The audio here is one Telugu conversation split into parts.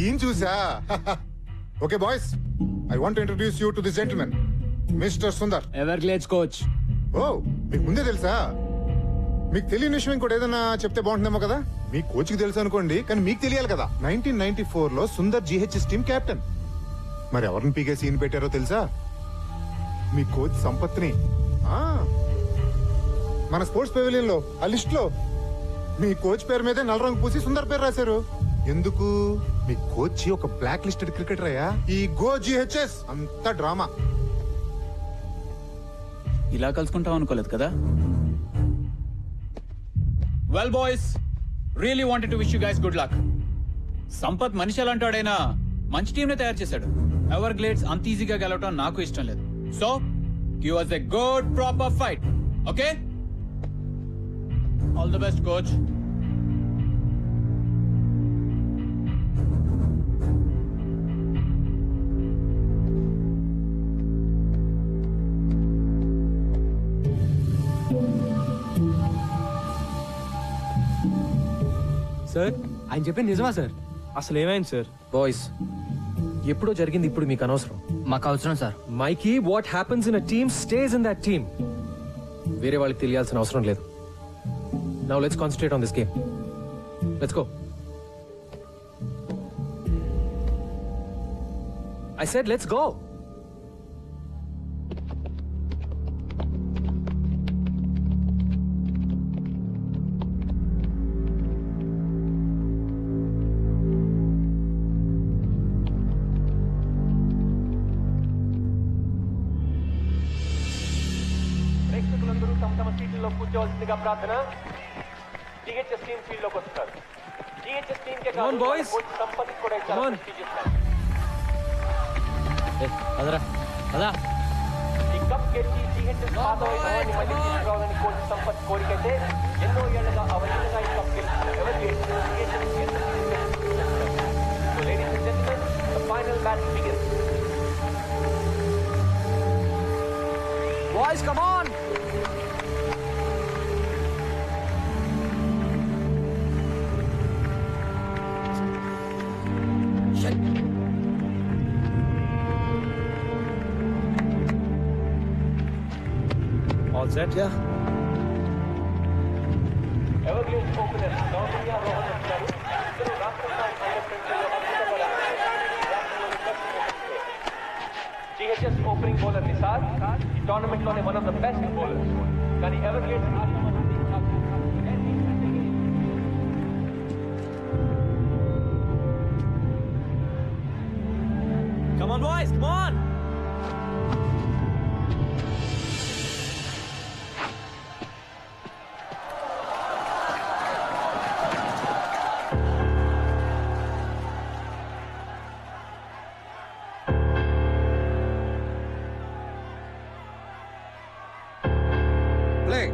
ఈయన చూసా. Okay boys, I want introduce you to this gentlemen, mister Sundar. Everglades coach. ఓ, మీకు ముందే తెలుసా? మీకు తెలియని విషయం ఇంకోటి ఏదైనా చెప్తే బాగుంటుందేమో కదా. మీ కోచ్ కి తెలుసు అనుకోండి, కానీ మీకు తెలియాలి కదా. 1994 లో సుందర్ GHS టీమ్ కెప్టెన్. మరి ఎవరిని పీకే సీన్ పెట్టారో తెలుసా? మీ కోచ్ సంపత్ని. మన స్పోర్ట్స్ పెవిలియన్ లో ఆ లిస్ట్ లో మీ కోచ్ పేరు మీదే నల్ల రంగు పూసి సుందర్ పేరు రాశారు. ఎందుకు? మీ కోచ్ ఒక బ్లాక్ లిస్టెడ్ క్రికెటర్ అయ్యా. ఈ గో GHS అంత డ్రామా. ఇలా కలుసుకుంటాం అనుకోలేదు కదా. Well boys, really wanted to wish you guys good luck. Sampath మనిషి ఎలాంటాడైనా మంచి టీం ని తయారు చేశాడు. ఎవర్గ్లేడ్స్ అంత ఈజీగా గెలవటం నాకు ఇష్టం లేదు. So give us a good proper fight. Okay? All the best, coach. Sir, ఆయన చెప్పింది నిజమా సార్? అసలు ఏమైంది సార్? బాయ్స్, ఎప్పుడో జరిగింది, ఇప్పుడు మీకు అనవసరం. మాకు అవసరం sir. Mikey, what happens in a team stays in that team. వేరే వాళ్ళకి తెలియాల్సిన అవసరం లేదు. Now let's concentrate on this game. Let's go. I said let's go. ప్రేక్షకులందరూ తమ తమ సీట్లలో కూర్చోవలసిందిగా ప్రార్థన. GHS టీం ఫీల్డ్ లోకి వస్తున్నారు. GHS team K Come on, boys. Coach Sampath కూడా Come on. అదరా అదా ఈ కప్ గెలిచి GHS పాత వైభవాన్ని మళ్ళీ తీసుకురావాలని కోచ్ సంపత్ కోరికైతే ఎన్నో ఏళ్లుగా అవలీలగా ఈ కప్ గెలిచిన ladies and gentlemen, the final match begins. Boys, come on. All set? Yeah. Everglades opener గౌతమ్య రోహన్ వచ్చారు. ఇద్దరు రాష్ట్ర స్థాయి GHS ఓపెనింగ్ బౌలర్ నిసార్ ఈ టోర్నమెంట్ లోనే one of the best bowlers. కానీ Everglades Come on, boys, come on. Play.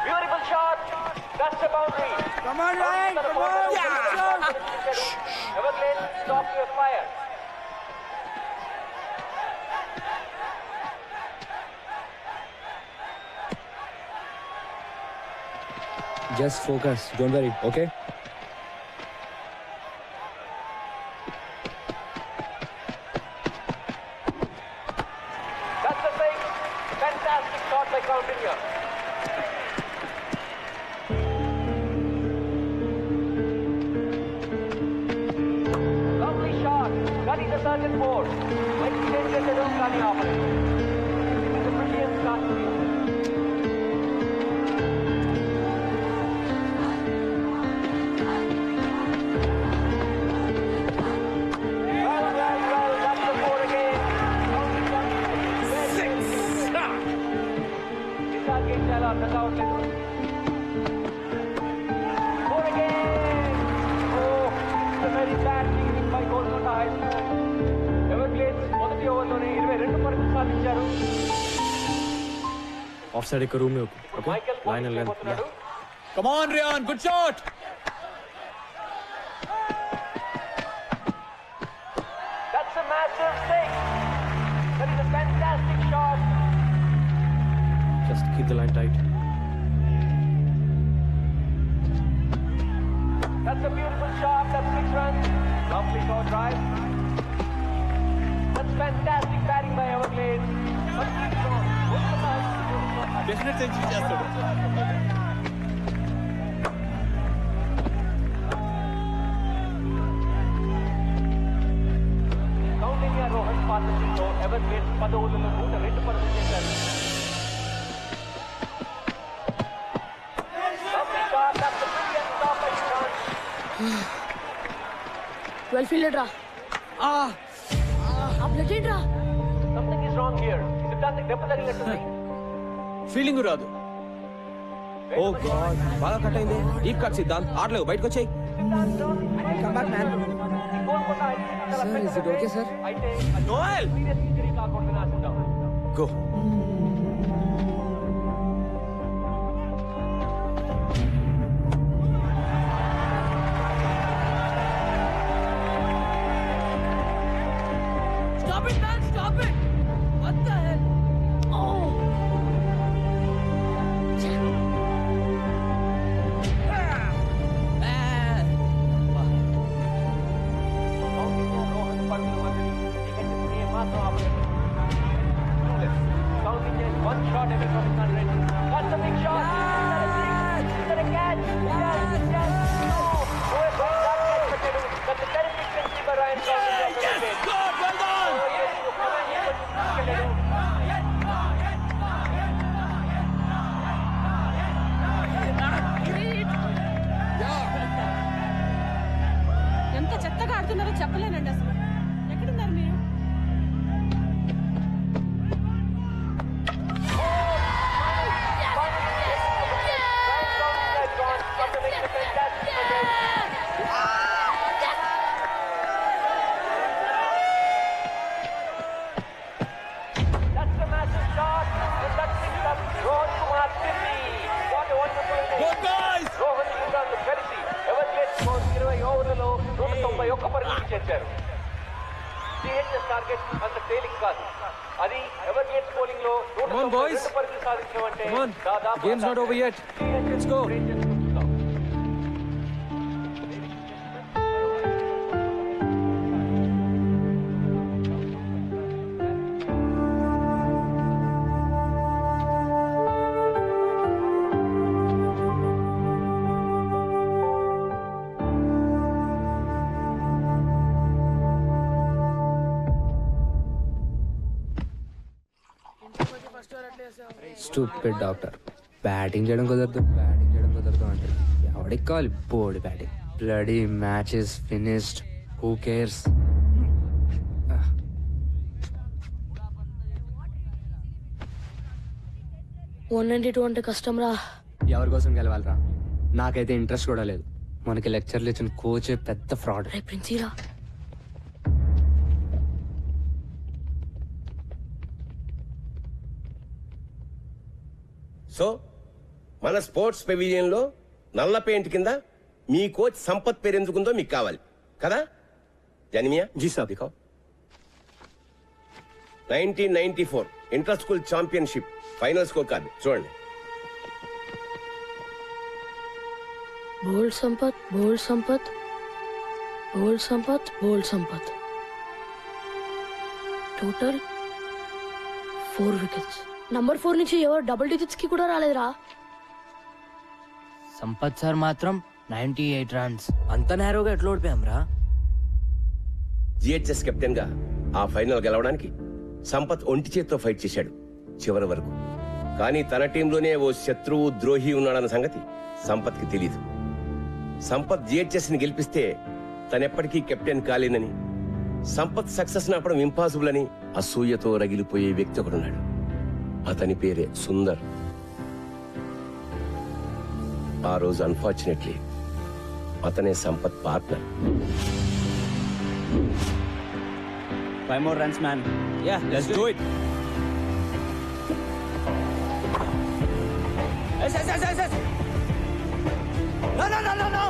Beautiful shot. That's a boundary. Come on, Ryan, come on. Everglades, stop your fire. Just focus. Don't worry, okay? That's a big, fantastic shot by Coutinho. Lovely shot. That is a certain force. When he changes the room, Kani offers. It's a brilliant start to it. Well, that's the four again. Nisar game chala, knockout level. Four again. Oh, it's a very bad team by Kolkata High School. Everglades మొదటి ఓవర్లోనే 22 పరుగులు సాధించారు. Off side ek room mein okay? Michael Line and length. పోతున్నాడు. Come on, Ryan, good shot. That's a massive six. That is a fantastic shot. Just keep the line tight. That's a beautiful shot. That's 6 runs. Lovely short drive. That's fantastic batting by Everglades. Definite century చేస్తాడు. కౌండిన్యా రోహన్ పార్ట్నర్షిప్లో Everglades 10 ఓవర్లలో 102 పరుగులు చేశారు. Lovely shot. That's a brilliant stop by Shrant. Well fielded రా ఆ బ్లడ్ ఏంట్రా Something is wrong here. Siddhant దెబ్బ తగిలినట్టుంది. ఫీలింగ్ రాదు. ఓ గాడ్ బాగా కట్ అయింది. డీప్ కట్ సిద్ధాంత్ ఆడలేవు, బయటకు వచ్చాయి. Sir is it okay sir? అయితే నోయల్ సీరియస్ ఇంజరీ కాకూడదని ఆశిద్దాం. Go. Stop it man stop it what the hell ఓ కౌండిన్యా రోహన్ పరుగుల మధ్యని వికెట్ని ఏమాత్రం ఆపలేదు. Kaundinya is one shot away from his 100. That's a big shot. Is that a catch? Yes, yes. No. Oh, a big shot catch పెట్టాడు. That's a terrific century by Ryan Koundinya. Yes, good, well done. Oh, yes, ఒక command తీసుకెళ్ళాడు. ఎంత చెత్తగా ఆడుతున్నారో చెప్పలేనండి అసలు. ఎక్కడున్నారు మీరు? That's a massive shot. And that picks up Rohan Kumar Tirni. What a wonderful innings. Rohan సింగాలు కలిసి Everglades స్కోర్ 20 ఓవర్లలో 191 పరుగులు చేశారు. సిహెచ్ఎస్ టార్గెట్ అంత తేలిక కాదు. అది Everglades బౌలింగ్ లో on, boys. 192 పరుగులు సాధించడం అంటే Come on. దాదాపు Game's not over yet. Let's go. Stupid doctor. Batting చేయడం కుదరదు అంటే ఎవడికి కావాలి board batting. Bloody matches finished, who cares? 192 అంటే కష్టం రా. ఎవరి కోసం గెలవాలరా? నాకైతే ఇంట్రెస్ట్ కూడా లేదు. మనకి లెక్చర్లు ఇచ్చిన కోచ్ పెద్ద ఫ్రాడ్. రే ప్రిన్సీరా సో మన స్పోర్ట్స్ పెవిలియన్ లో నల్ల పెయింట్ కింద మీ కోచ్ సంపత్ పేరు ఎందుకుందో మీకు కావాలి కదా? జనిమియా జీ సాబ్. దిఖాओ. 1994 inter school championship final score card చూడండి. బోల్డ్ సంపత్ బోల్డ్ సంపత్ బోల్డ్ సంపత్ బోల్డ్ సంపత్ టోటల్ 4 వికెట్స్. నంబర్ 4 నుంచి ఎవరు డబుల్ డిజిట్స్ కి కూడా రాలేదురా. సంపత్ సార్ మాత్రం 98 రన్స్. అంత నేరోగా ఎట్లా ఓడిపోయాం రా? జిహెచ్ఎస్ కెప్టెన్ గా ఆ ఫైనల్ గెలవడానికి సంపత్ ఒంటి చేత్తో ఫైట్ చేశాడు చివరి వరకు. కానీ తన టీంలోనే ఓ శత్రువు ద్రోహి ఉన్నాడన్న సంగతి సంపత్ కి తెలీదు. సంపత్ జిహెచ్ఎస్ ని గెలిపిస్తే తనెప్పటికీ కెప్టెన్ కాలేనని, సంపత్ సక్సెస్ నాపడం ఇంపాసిబుల్ అని అసూయతో రగిలిపోయే వ్యక్తి ఒకడున్నాడు. అతని పేరే సుందర్. ఆ రోజు అన్ఫార్చునేట్లీ అతనే Sampath partner. 5 more runs, man. Yeah, let's do it. Yes. No.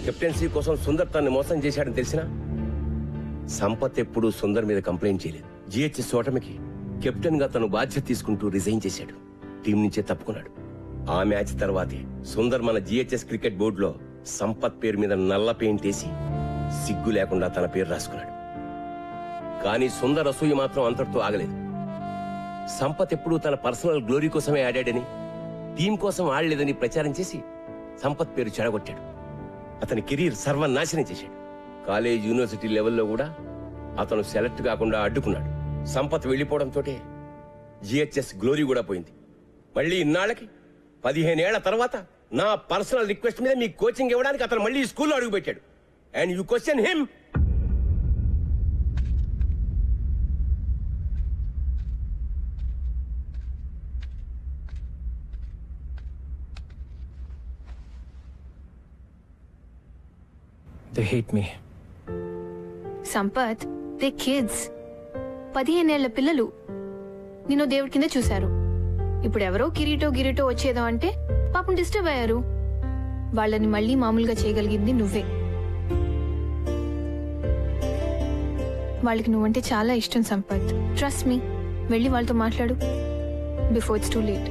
Captaincy కోసం సుందర్ తన్ని మోసం చేశాడని తెలిసినా సంపత్ ఎప్పుడూ సుందర్ మీద కంప్లైంట్ చేయలేదు. జిహెచ్ఎస్ ఓటమికి కెప్టెన్ గా తను బాధ్యత తీసుకుంటూ రిజైన్ చేశాడు. టీం నుంచే తప్పుకున్నాడు. ఆ మ్యాచ్ తర్వాతే సుందర్ మన జిహెచ్ఎస్ క్రికెట్ బోర్డులో సంపత్ పేరు మీద నల్ల పెయింట్ వేసి సిగ్గు లేకుండా తన పేరు రాసుకున్నాడు. కానీ సుందర్ అసూయ మాత్రం అంతటితో ఆగలేదు. సంపత్ ఎప్పుడూ తన పర్సనల్ గ్లోరీ కోసమే ఆడాడని, టీం కోసం ఆడలేదని ప్రచారం చేసి సంపత్ పేరు చెడగొట్టాడు. అతని కెరీర్ సర్వనాశనం చేశాడు. కాలేజ్, యూనివర్సిటీ లెవెల్లో కూడా అతను సెలెక్ట్ కాకుండా అడ్డుకున్నాడు. సంపత్ వెళ్లిపోవడంతో జిహెచ్ఎస్ గ్లోరీ కూడా పోయింది. మళ్ళీ ఇన్నాళ్ళకి 15 ఏళ్ల తర్వాత నా పర్సనల్ రిక్వెస్ట్ మీద మీ కోచింగ్ ఇవ్వడానికి అతను మళ్ళీ స్కూల్లో అడుగుపెట్టాడు. And you question him. They hate me. Sampath, they kids. 15 ఏళ్ల పిల్లలు నిన్ను దేవుడి కింద చూశారు. ఇప్పుడు ఎవరో కిరీటో వచ్చేదో అంటే పాపం డిస్టర్బ్ అయ్యారు. వాళ్ళని మళ్ళీ మామూలుగా చేయగలిగింది నువ్వే. వాళ్ళకి నువ్వంటే చాలా ఇష్టం సంపత్. Trust me. వెళ్ళి వాళ్ళతో మాట్లాడు before it's too late.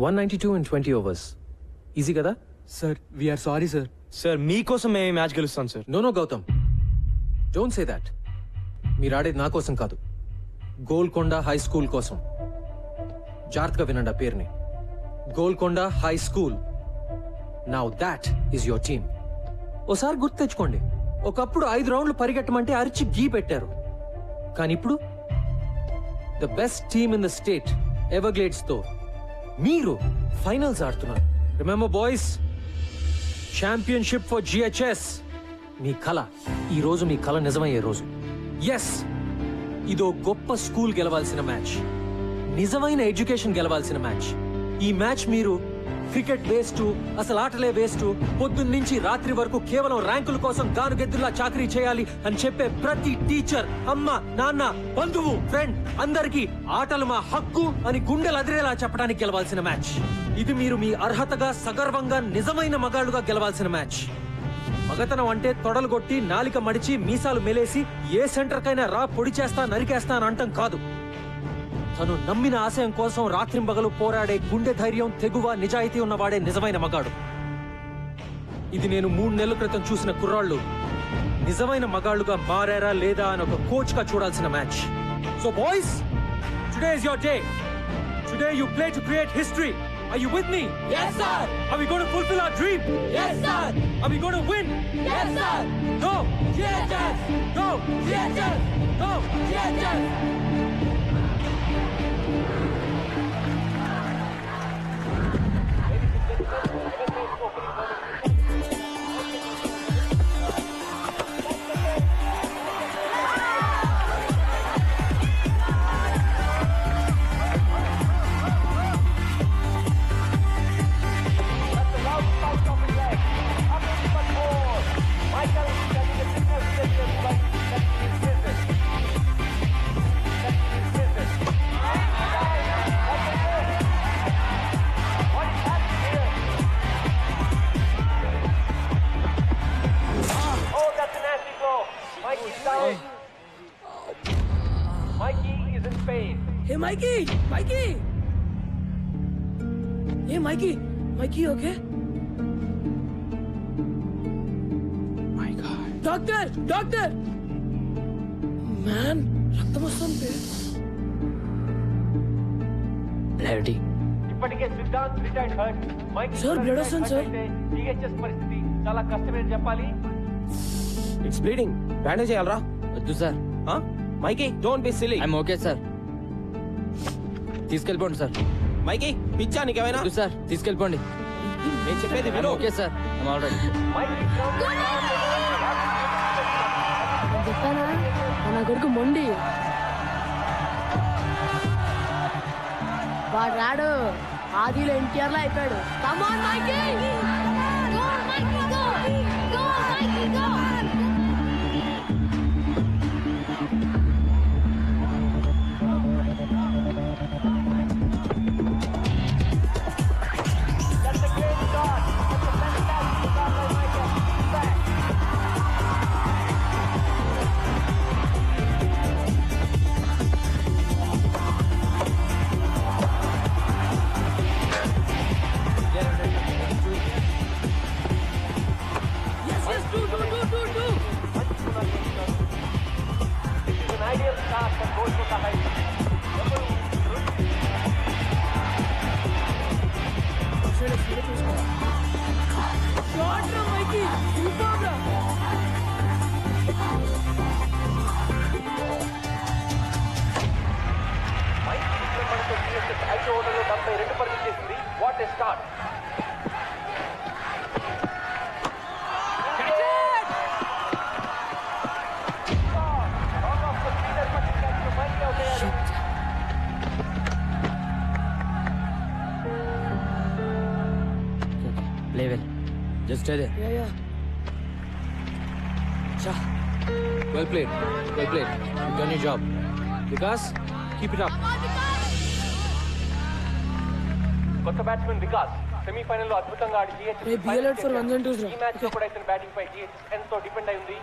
$192 in 20 overs. Easy కదా? Sir we're sorry sir. Sir మీకోసం మేము మ్యాచ్ గెలుస్తాం సార్. No Gautam, don't say that. మీరు ఆడేది నా కోసం కాదు, గోల్కొండ హై స్కూల్ కోసం. జాగ్రత్తగా వినండి ఆ పేరుని, Golconda high school. Now that is your team. ఓసారి గుర్తు తెచ్చుకోండి, ఒకప్పుడు 5 రౌండ్లు పరిగెట్టమంటే అరిచి గీ పెట్టారు. కానీ ఇప్పుడు the best team in the state Everglades తో మీరు ఫైనల్స్ ఆడుతున్నారు. Remember boys, championship for GHS. మీ కళ, ఈ రోజు మీ కళ నిజమయ్యే రోజు. ఎస్, ఇదో గొప్ప స్కూల్ గెలవాల్సిన మ్యాచ్, నిజమైన ఎడ్యుకేషన్ గెలవాల్సిన మ్యాచ్. ఈ మ్యాచ్ మీరు క్రికెట్ వేస్ట్, అసలు ఆటలే వేస్ట్, పొద్దున్నుంచి రాత్రి వరకు కేవలం ర్యాంకుల కోసం గానుగెద్దులా చాకరీ చేయాలి అని చెప్పే ప్రతి టీచర్, అమ్మ, నాన్న, బంధువు, ఫ్రెండ్ అందరికీ ఆటలు మా హక్కు అని గుండెలు అదిరేలా చెప్పడానికి గెలవాల్సిన మ్యాచ్. ఇది మీరు మీ అర్హతగా, సగర్వంగా, నిజమైన మగాళ్ళుగా గెలవాల్సిన మ్యాచ్. మగతనం అంటే తొడలు కొట్టి, నాలిక మడిచి, మీసాలు మెలేసి ఏ సెంటర్ కైనా రా పొడి చేస్తా, నరికేస్తా అని అంటం కాదు. తను నమ్మిన ఆశయం కోసం రాత్రింబగలు పోరాడే గుండె ధైర్యం, తెగువ, నిజాయితీ ఉన్నవాడే నిజమైన మగాడు. ఇది నేను 3 నెలల క్రితం చూసిన కుర్రాళ్ళు నిజమైన మగాళ్ళుగా మారారా లేదా అని ఒక కోచ్ గా చూడాల్సిన match. So boys, today is your day. Today you play to create history. Are you with me? Yes, sir. Are we going to fulfill our dream? Yes, sir. Are we going to win? Yes, sir. Go! GHS. Go! GHS. Go! GHS. Mikey is in pain. Hey, Mikey! Mikey! Hey, Mikey! Mikey, okay? My God. Doctor! Doctor! Man, రక్తం వస్తుంది. బ్లడీ. ఇప్పటికే Siddhant retired hurt. Mike Sir, blood వస్తుంది, sir. జిహెచ్ఎస్ పరిస్థితి చాలా కష్టమని చెప్పాలి. It's bleeding. బ్యాండేజ్ చేయాలరా? వద్దు sir. Mikey, don't be silly. I'm okay sir. తీసుకెళ్ళిపోండి సార్. మైకి పిచ్చా నీకేమైనా సార్ తీసుకెళ్ళిపోండి. నేను చెప్పేది విను. Okay sir, already. చెప్పానా నా కొడుకు మొండి వాడు రాడు ఆదిలో ఎన్టీఆర్ లో అయిపోయాడు. Come on, Mikey! Go, Mikey, go! Go, Mikey, go! That's a great start. That's a fantastic start by Michael. Back. This is an ideal start for Golconda High School. Mike విక్రమణతో సిఎస్ఎస్ 5 ఓవర్లలో 72 పరుగులు చేసింది. What a start. Play well. Just stay there. Yeah. Shah. Well played. Well played. You've done your job. Vikas, keep it up. కొత్త బ్యాట్స్మెన్ వికాస్ సెమీఫైనల్ లో అద్భుతంగా ఆడి Hey, be alert for ones and twos, ఈ మ్యాచ్ లో కూడా ఇతని బ్యాటింగ్ పై GHS ఎంతో డిపెండ్ అయి ఉంది.